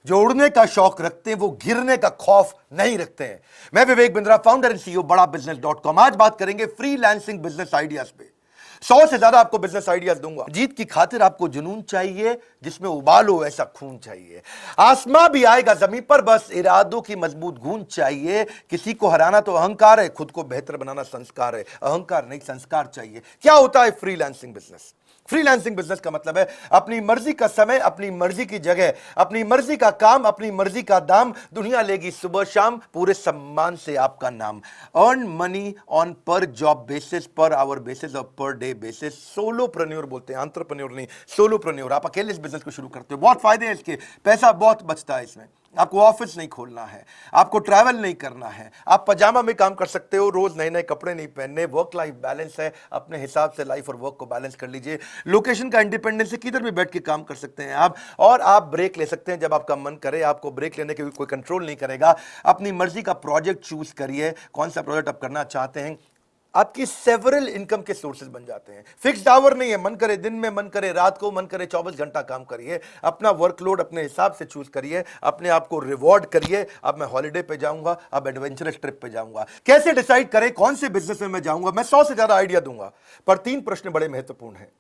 जो उड़ने का शौक रखते हैं वो गिरने का खौफ नहीं रखते हैं। मैं Vivek Bindra, founder and CEO बड़ा बिजनेस.com। आज बात करेंगे फ्रीलांसिंग बिजनेस आइडियाज पे। 100 से ज्यादा आपको बिजनेस आइडियाज दूंगा। जीत की खातिर आपको जुनून चाहिए, जिसमें उबालो ऐसा खून चाहिए। आसमां भी आएगा जमीन पर, बस इरादों की मजबूत गूंज चाहिए। किसी को हराना तो अहंकार है, खुद को बेहतर बनाना संस्कार है। अहंकार नहीं, संस्कार चाहिए। क्या होता है फ्रीलांसिंग बिजनेस? फ्रीलांसिंग बिजनेस का मतलब है अपनी मर्जी का समय, अपनी मर्जी की जगह, अपनी मर्जी का काम, अपनी मर्जी का दाम। दुनिया लेगी सुबह शाम, पूरे सम्मान से आपका नाम। अर्न मनी ऑन पर job basis, per hour basis और पर डे बेसिस। सोलोप्रेन्योर बोलते हैं, एंटरप्रेन्योर नहीं, सोलोप्रेन्योर। आप अकेले इस बिजनेस को शुरू करते हो, बहुत फायदे हैं इसके, पैसा बहुत बचता है इसमें। आपको ऑफिस नहीं खोलना है, आपको ट्रैवल नहीं करना है, आप पजामा में काम कर सकते हो, रोज नए नए कपड़े नहीं पहनने। वर्क लाइफ बैलेंस है, अपने हिसाब से लाइफ और वर्क को बैलेंस कर लीजिए। लोकेशन का इंडिपेंडेंस है, किधर भी बैठ के काम कर सकते हैं आप। और आप ब्रेक ले सकते हैं जब आपका मन करे। आपको ब्रेक लेने के कोई कंट्रोल नहीं करेगा। अपनी मर्जी का प्रोजेक्ट चूज करिए, कौन सा प्रोजेक्ट आप करना चाहते हैं। आपकी सेवरल इनकम के सोर्सेज बन जाते हैं। फिक्स्ड आवर नहीं है, मन करे दिन में, मन करे रात को, मन करे 24 घंटा काम करिए। अपना वर्कलोड अपने हिसाब से चूज करिए, अपने आप को रिवॉर्ड करिए। अब मैं हॉलिडे पे जाऊंगा, अब एडवेंचरस ट्रिप पे जाऊंगा। कैसे डिसाइड करें कौन से बिजनेस में मैं जाऊंगा? मैं 100 से ज्यादा आइडिया दूंगा, पर 3 प्रश्न बड़े महत्वपूर्ण हैं।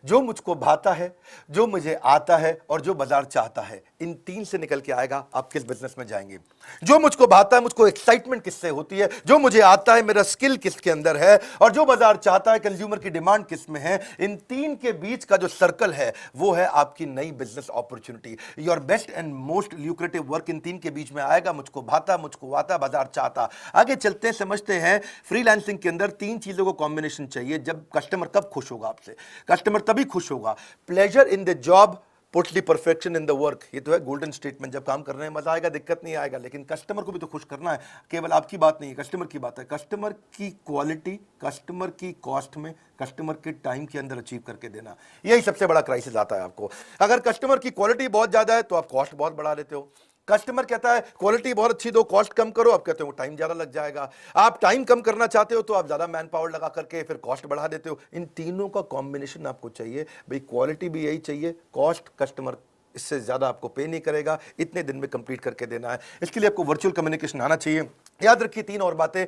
जो मुझको भाता है, जो मुझे आता है और जो बाजार चाहता है, इन 3 से निकल के आएगा आप किस बिजनेस में जाएंगे। जो मुझको भाता है, मुझको एक्साइटमेंट किससे होती है, जो मुझे आता है, मेरा स्किल किसके अंदर है, और जो बाजार चाहता है, कंज्यूमर की डिमांड किस में है। इन 3 के बीच का जो सर्कल है वो है आपकी नई business opportunity. Your best and most lucrative work in 3 के बीच में आएगा। मुझको भाता, मुझको आता, बाजार चाहता। आगे चलते हैं, समझते हैं। फ्रीलांसिंग के अंदर 3 चीजों को कॉम्बिनेशन चाहिए। जब कस्टमर कब खुश होगा आपसे? कस्टमर तभी खुश होगा। Pleasure in the job puts the perfection in the work. ये तो है गोल्डन स्टेटमेंट। जब काम करने में मजा आएगा, दिक्कत नहीं आएगा, लेकिन कस्टमर को भी तो खुश करना है। केवल आपकी बात नहीं है, कस्टमर की बात है। कस्टमर की क्वालिटी, कस्टमर की कॉस्ट में, कस्टमर के टाइम के अंदर अचीव करके देना, यही सबसे बड़ा क्राइसिस आता है आपको। अगर कस्टमर की क्वालिटी बहुत ज्यादा है तो आप कॉस्ट बहुत बढ़ा देते हो। कस्टमर कहता है क्वालिटी बहुत अच्छी दो, कॉस्ट कम करो, आप कहते हो टाइम ज्यादा लग जाएगा। आप टाइम कम करना चाहते हो तो आप ज्यादा मैन पावर लगा करके फिर कॉस्ट बढ़ा देते हो। इन तीनों का कॉम्बिनेशन आपको चाहिए भाई। क्वालिटी भी यही चाहिए, कॉस्ट, कस्टमर इससे ज्यादा आपको पे नहीं करेगा, इतने दिन में कंप्लीट करके देना है। इसके लिए आपको वर्चुअल कम्युनिकेशन आना चाहिए। याद रखिए 3 और बातें।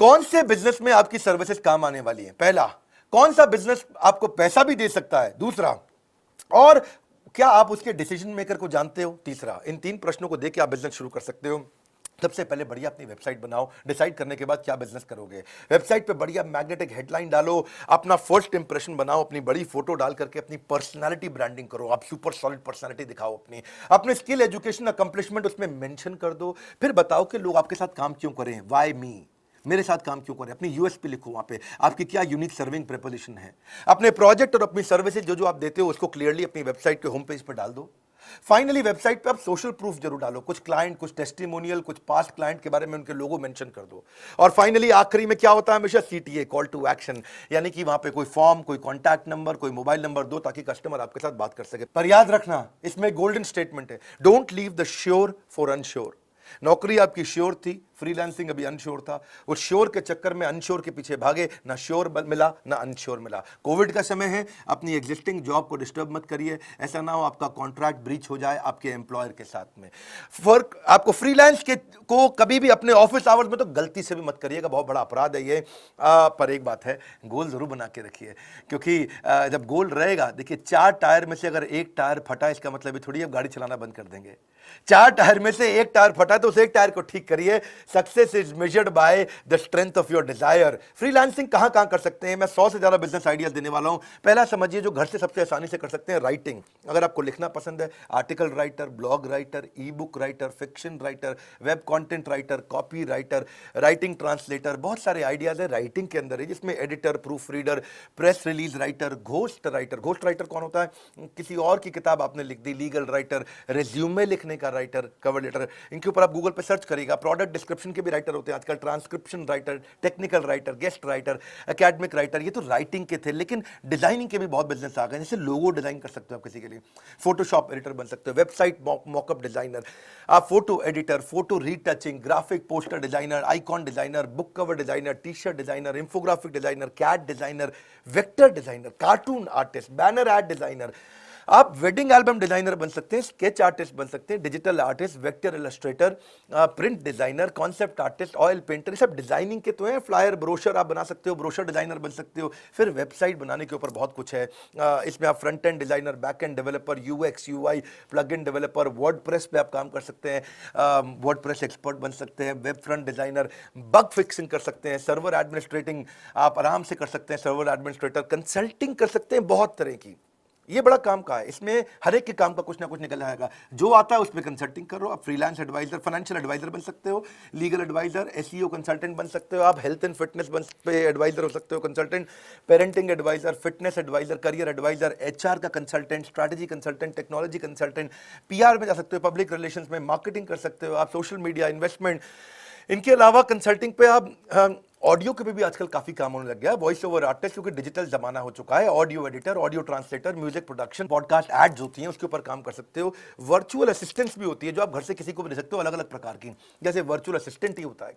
कौन से बिजनेस में आपकी सर्विसेज काम आने वाली है? पहला, कौन सा बिजनेस आपको पैसा भी दे सकता है? दूसरा, और क्या आप उसके डिसीजन मेकर को जानते हो? तीसरा। इन 3 प्रश्नों को देके आप बिजनेस शुरू कर सकते हो। सबसे पहले बढ़िया अपनी वेबसाइट बनाओ। डिसाइड करने के बाद क्या बिजनेस करोगे, वेबसाइट पे बढ़िया मैग्नेटिक हेडलाइन डालो, अपना फर्स्ट इंप्रेशन बनाओ, अपनी बड़ी फोटो डाल करके अपनी पर्सनालिटी ब्रांडिंग करो। आप सुपर सॉलिड पर्सनालिटी दिखाओ अपनी, अपने स्किल, एजुकेशन, अकम्प्लिशमेंट उसमें मेंशन कर दो। फिर बताओ कि लोग आपके साथ काम क्यों करें, व्हाई मी, मेरे साथ काम क्यों करें। अपनी यूएसपी लिखो, वहां पे आपकी क्या यूनिक सर्विंग प्रपोजिशन है। अपने प्रोजेक्ट और अपनी सर्विसेज जो जो आप देते हो उसको क्लियरली अपनी वेबसाइट के होम पेज पर डाल दो। फाइनली वेबसाइट पे आप सोशल प्रूफ जरूर डालो, कुछ क्लाइंट, कुछ टेस्टिमोनियल, कुछ पास्ट क्लाइंट के बारे में उनके लोगो मेंशन कर दो। और फाइनली आखिरी में क्या होता है हमेशा? सीटीए, कॉल टू एक्शन, यानी कि वहां पे कोई फॉर्म, कोई कॉन्टैक्ट नंबर, कोई मोबाइल नंबर दो ताकि कस्टमर आपके साथ बात कर सके। पर याद रखना, इसमें गोल्डन स्टेटमेंट है, don't leave the sure for unsure. नौकरी आपकी श्योर थी, फ्रीलांसिंग अभी अनश्योर था। उस श्योर के चक्कर में अनश्योर के पीछे भागे, ना श्योर मिला ना अनश्योर मिला। कोविड का समय है, अपनी एग्जिस्टिंग जॉब को डिस्टर्ब मत करिए। ऐसा ना हो आपका कॉन्ट्रैक्ट ब्रीच हो जाए आपके एम्प्लॉयर के साथ में। फर्क आपको फ्रीलांस के को कभी भी अपने ऑफिस आवर्स में तो गलती से भी मत करिएगा, बहुत बड़ा अपराध है ये। पर एक बात है, गोल जरूर बना के रखिए, क्योंकि जब गोल रहेगा, देखिए 4 टायर में से अगर एक टायर फटा, इसका मतलब थोड़ी अब गाड़ी चलाना बंद कर देंगे। 4 टायर में से एक टायर फटा तो उस एक टायर को ठीक करिए। Success is measured by the strength of your desire. Freelancing कहां कहां कर सकते हैं? मैं 100 से ज्यादा बिजनेस आइडियाज देने वाला हूं। पहला समझिए, जो घर से सबसे आसानी से कर सकते हैं, राइटिंग। अगर आपको लिखना पसंद है, आर्टिकल राइटर, ब्लॉग राइटर, ई book writer, fiction writer, web content writer, copy writer, writing translator, बहुत सारे आइडियाज है राइटिंग के अंदर है, जिसमें editor, proof reader, press release writer, ghost writer. Ghost writer कौन होता है? किसी और की किताब आपने लिख दी। लीगल राइटर, रेज्यूमे लिखने का राइटर, कवर लेटर, इनके ऊपर आप गूगल पे सर्च करिएगा। प्रोडक्ट डिस्क्रिप्शन के भी राइटर होते हैं आजकल, transcription writer, technical writer, guest writer, academic writer. ये तो राइटिंग के थे, लेकिन डिजाइनिंग के भी बहुत बिजनेस आ गए। जैसे लोगो डिजाइन कर सकते हो आप किसी के लिए, फोटोशॉप एडिटर बन सकते हो, वेबसाइट मॉकअप डिजाइनर, आप photo editor, photo retouching, graphic poster designer, icon designer, book cover designer, T shirt designer, infographic designer, cat designer, vector designer, cartoon artist, banner ad designer, आप wedding album designer बन सकते हैं, sketch artist बन सकते हैं, digital artist, vector illustrator, print designer, concept artist, oil painter, सब designing के तो हैं। फ्लायर, ब्रोशर आप बना सकते हो, ब्रोशर डिजाइनर बन सकते हो। फिर वेबसाइट बनाने के ऊपर बहुत कुछ है। इसमें आप front end designer, back end developer, UX UI, plug in developer, WordPress पे आप काम कर सकते हैं, वर्डप्रेस एक्सपर्ट बन सकते हैं, web front designer, bug fixing कर सकते हैं, सर्वर एडमिनिस्ट्रेटिंग आप आराम से कर सकते हैं, सर्वर एडमिनिस्ट्रेटर, कंसल्टिंग कर सकते हैं, बहुत तरह की। ये बड़ा काम का है, इसमें हर एक के काम का कुछ ना कुछ निकल आएगा। जो आता है उसमें कंसल्टिंग करो। आप फ्रीलांस एडवाइजर, फाइनेंशियल एडवाइजर बन सकते हो, लीगल एडवाइजर, एसईओ कंसल्टेंट बन सकते हो, आप हेल्थ एंड फिटनेस पे एडवाइजर हो सकते हो, consultant, parenting advisor, fitness advisor, career advisor, HR का consultant, strategy consultant, technology consultant, PR में जा सकते हो, पब्लिक रिलेशंस में, मार्केटिंग कर सकते हो आप, सोशल मीडिया, इन्वेस्टमेंट। इनके अलावा कंसल्टिंग पे आप ऑडियो के भी आजकल काफी काम होने लग गया है। वॉइस ओवर आर्टिस्ट, क्योंकि डिजिटल जमाना हो चुका है, audio editor, audio translator, music production, podcast ads होती हैं, उसके ऊपर काम कर सकते हो। वर्चुअल असिस्टेंट्स भी होती है जो आप घर से किसी को भी दे सकते हो, अलग अलग प्रकार की। जैसे वर्चुअल असिस्टेंट ही होता है,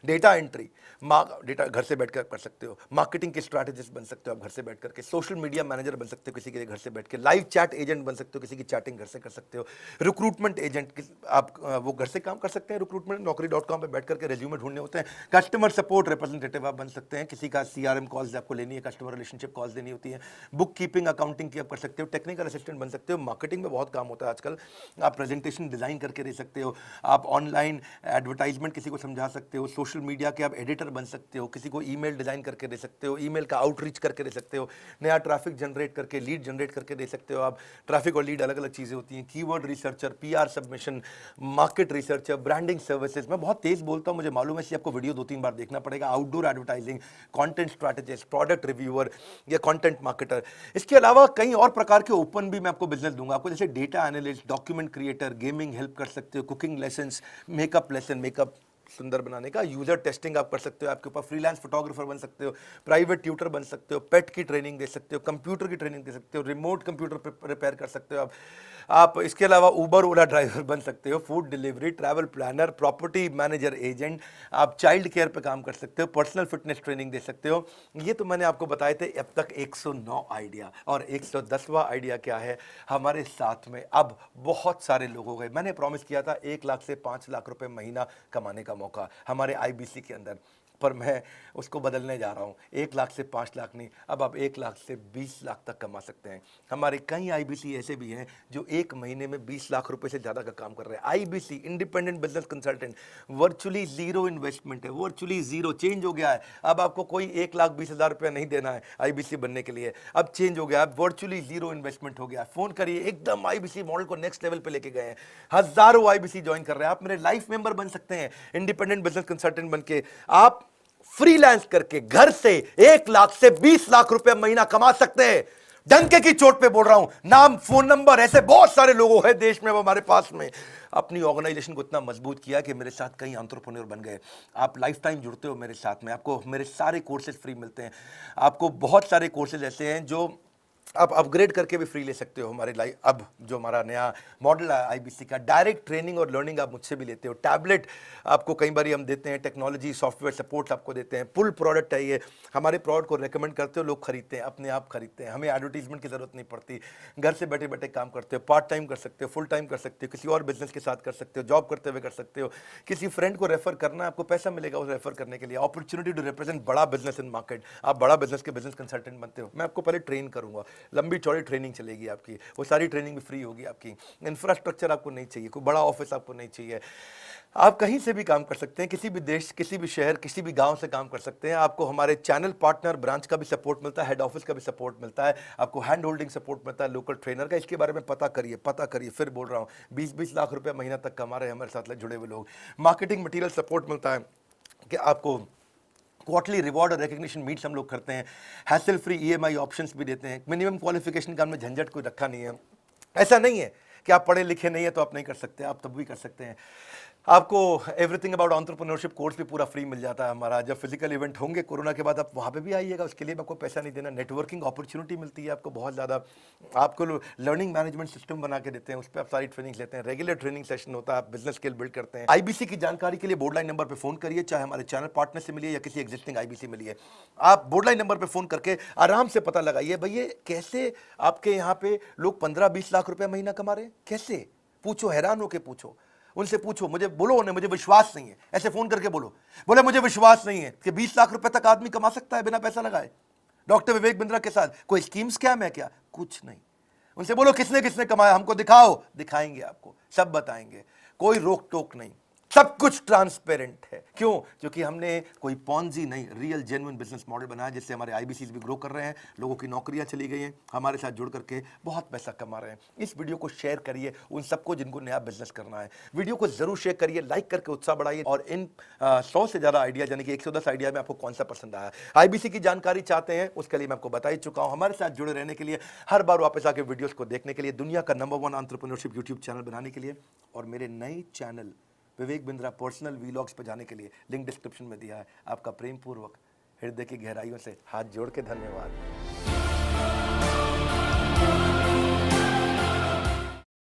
डेटा एंट्री, डेटा घर से बैठकर कर सकते हो, मार्केटिंग के स्ट्रैटेजिस्ट बन सकते हो आप घर से बैठ करके, सोशल मीडिया मैनेजर बन सकते हो किसी के घर से बैठ के, लाइव चैट एजेंट बन सकते हो, किसी की चैटिंग घर से कर सकते हो, रिक्रूटमेंट एजेंट आप वो घर से काम कर सकते हैं, रिक्रूटमेंट naukri.com पे बैठ करके रेज्यूमे ढूंढने होते हैं, कस्टमर सपोर्ट रिप्रेजेंटेटिव आप बन सकते हैं, किसी का सीआरएम कॉल्स आपको लेनी है, कस्टमर रिलेशनशिप कॉल्स देनी होती है, बुक कीपिंग, अकाउंटिंग की आप कर सकते हो, टेक्निकल असिस्टेंट बन सकते हो, मार्केटिंग में बहुत काम होता है आजकल, आप प्रेजेंटेशन डिजाइन करके दे सकते हो, आप ऑनलाइन एडवर्टाइजमेंट किसी को समझा सकते हो, सोशल मीडिया के आप एडिटर बन सकते हो, किसी को ईमेल डिजाइन करके दे सकते हो, ईमेल का आउटरीच करके दे सकते हो, नया ट्रैफिक जनरेट करके, लीड जनरेट करके दे सकते हो आप। ट्रैफिक और लीड अलग अलग चीजें होती हैं, keyword researcher, PR submission, market researcher, branding services. मैं बहुत तेज बोलता हूं, मुझे मालूम है, आपको वीडियो 2-3 बार देखना पड़ेगा। Outdoor advertising, content strategist, product reviewer या कंटेंट मार्केटर। इसके अलावा कई और प्रकार के ओपन भी मैं आपको बिजनेस दूंगा आपको, जैसे data analyst, document creator, gaming help कर सकते हो, cooking lessons, makeup lesson, makeup सुंदर बनाने का, यूजर टेस्टिंग आप कर सकते हो, आपके ऊपर फ्रीलांस फोटोग्राफर बन सकते हो, प्राइवेट ट्यूटर बन सकते हो, पेट की ट्रेनिंग दे सकते हो, कंप्यूटर की ट्रेनिंग दे सकते हो, रिमोट कंप्यूटर रिपेयर कर सकते हो आप इसके अलावा उबर ओला ड्राइवर बन सकते हो, food delivery, travel planner, property manager agent, आप चाइल्ड केयर पे काम कर सकते हो, पर्सनल फिटनेस ट्रेनिंग दे सकते हो। ये तो मैंने आपको बताए थे अब तक 109 आइडिया, और 110वां आइडिया क्या है हमारे साथ में। अब बहुत सारे लोग हो गए, मैंने प्रॉमिस किया था 1 लाख से 5 लाख रुपए महीना कमाने का मौका हमारे आईबीसी के अंदर, पर मैं उसको बदलने जा रहा हूँ। 1 लाख से 5 लाख नहीं, अब आप 1 लाख से 20 लाख तक कमा सकते हैं। हमारे कई आईबीसी ऐसे भी हैं जो 1 महीने में 20 लाख रुपए से ज़्यादा का काम कर रहे हैं। IBC, independent business consultant, virtually zero investment है, वर्चुअली जीरो, चेंज हो गया है। अब आपको कोई 1,20,000 रुपया नहीं देना है आईबीसी बनने के लिए, अब चेंज हो गया, अब वर्चुअली जीरो इन्वेस्टमेंट हो गया। फोन करिए, एकदम आईबीसी मॉडल को नेक्स्ट लेवल पे लेके गए हैं, हजारों आईबीसी ज्वाइन कर रहे हैं। आप मेरे लाइफ मेंबर बन सकते हैं, इंडिपेंडेंट बिजनेस कंसल्टेंट बन के आप फ्रीलांस करके घर से 1 लाख से 20 लाख रुपए महीना कमा सकते हैं। डंके की चोट पे बोल रहा हूं, नाम, फोन नंबर, ऐसे बहुत सारे लोग हैं देश में, हमारे पास में अपनी ऑर्गेनाइजेशन को इतना मजबूत किया कि मेरे साथ कई एंटरप्रेन्योर बन गए। आप लाइफ टाइम जुड़ते हो मेरे साथ में, आपको मेरे सारे कोर्सेज फ्री मिलते हैं। आपको बहुत सारे कोर्सेज ऐसे हैं जो आप अपग्रेड करके भी फ्री ले सकते हो हमारे लाइफ। अब जो हमारा नया मॉडल है आईबीसी का, डायरेक्ट ट्रेनिंग और लर्निंग आप मुझसे भी लेते हो, टैबलेट आपको कई बार हम देते हैं, टेक्नोलॉजी सॉफ्टवेयर सपोर्ट आपको देते हैं, पुल प्रोडक्ट है ये, हमारे प्रोडक्ट को रेकमेंड करते हो, लोग खरीदते हैं, अपने आप खरीदते हैं, हमें एडवर्टीजमेंट की जरूरत नहीं पड़ती, घर से बैठे बैठे काम करते हो, पार्ट टाइम कर सकते हो, फुल टाइम कर सकते हो, किसी और बिजनेस के साथ कर सकते हो, जॉब करते हुए कर सकते हो, किसी फ्रेंड को रेफर करना, आपको पैसा मिलेगा उसे रेफर करने के लिए, अपॉर्चुनिटी टू रिप्रेजेंट बड़ा बिजनेस इन मार्केट, आप बड़ा बिजनेस के बिजनेस कंसल्टेंट बनते हो, मैं आपको पहले ट्रेन करूंगा, लंबी चौड़ी ट्रेनिंग चलेगी आपकी, वो सारी ट्रेनिंग भी फ्री होगी आपकी। इंफ्रास्ट्रक्चर आपको नहीं चाहिए, कोई बड़ा ऑफिस आपको नहीं चाहिए, आप कहीं से भी काम कर सकते हैं, किसी भी देश, किसी भी शहर, किसी भी गांव से काम कर सकते हैं। आपको हमारे चैनल पार्टनर ब्रांच का भी सपोर्ट मिलता है, हेड ऑफिस का भी सपोर्ट मिलता है, आपको हैंड होल्डिंग सपोर्ट मिलता है, लोकल ट्रेनर का। इसके बारे में पता करिए, पता करिए, फिर बोल रहा हूँ, 20-20 लाख रुपए महीना तक कमा रहे हैं हमारे साथ जुड़े हुए लोग। मार्केटिंग मटीरियल सपोर्ट मिलता है कि आपको क्वार्टरली रिवॉर्ड और रिकग्निशन मीट्स हम लोग करते हैं, हैसल फ्री ईएमआई ऑप्शंस भी देते हैं, मिनिमम क्वालिफिकेशन का हमने झंझट कोई रखा नहीं है। ऐसा नहीं है कि आप पढ़े लिखे नहीं है तो आप नहीं कर सकते, आप तब भी कर सकते हैं। आपको एवरीथिंग अबाउट एंटरप्रेन्योरशिप कोर्स भी पूरा फ्री मिल जाता है हमारा। जब फिजिकल इवेंट होंगे कोरोना के बाद, आप वहाँ पे भी आइएगा, उसके लिए आपको पैसा नहीं देना। नेटवर्किंग अपॉर्चुनिटी मिलती है आपको बहुत ज़्यादा। आपको लर्निंग मैनेजमेंट सिस्टम बना के देते हैं, उस पर आप सारी ट्रेनिंग लेते हैं। रेगुलर ट्रेनिंग सेशन होता है, आप बिजनेस स्किल बिल्ड करते हैं। आईबीसी की जानकारी के लिए बोर्डलाइन नंबर पर फोन करिए, चाहे हमारे चैनल पार्टनर से मिलिए या किसी एग्जिस्टिंग आईबीसी मिलिए। आप बोर्डलाइन नंबर पर फोन करके आराम से पता लगाइए भैया कैसे आपके यहाँ पे लोग 15-20 लाख रुपए महीना कमा रहे हैं, कैसे? पूछो, हैरान होके पूछो, उनसे पूछो। मुझे बोलो उन्हें मुझे विश्वास नहीं है, ऐसे फोन करके बोलो, बोले मुझे विश्वास नहीं है कि 20 लाख रुपए तक आदमी कमा सकता है बिना पैसा लगाए डॉक्टर विवेक बिंद्रा के साथ। कोई स्कीम स्कैम है क्या? कुछ नहीं। उनसे बोलो किसने किसने कमाया, हमको दिखाओ, दिखाएंगे आपको, सब बताएंगे, कोई रोक टोक नहीं, सब कुछ ट्रांसपेरेंट है। क्यों? क्योंकि हमने कोई पॉन्जी नहीं, रियल जेन्युइन बिजनेस मॉडल बनाया, जिससे हमारे आईबीसीज भी ग्रो कर रहे हैं, लोगों की नौकरियां चली गई हैं, हमारे साथ जुड़ करके बहुत पैसा कमा रहे हैं। इस वीडियो को शेयर करिए उन सबको जिनको नया बिजनेस करना है। वीडियो को जरूर शेयर करिए, लाइक करके उत्साह बढ़ाइए। और इन 100 से ज्यादा आइडिया, यानी कि 110 आइडिया में आपको कौन सा पसंद आया, आईबीसी की जानकारी चाहते हैं, उसके लिए मैं आपको बता ही चुका हूं। हमारे साथ जुड़े रहने के लिए, हर बार वापस आके वीडियोस को देखने के लिए, दुनिया का नंबर 1 एंटरप्रेन्योरशिप यूट्यूब चैनल बनाने के लिए, और मेरे नए channel Vivek Bindra personal vlogs पे जाने के लिए लिंक डिस्क्रिप्शन में दिया है। आपका प्रेम पूर्वक हृदय की गहराइयों से हाथ जोड़ के धन्यवाद।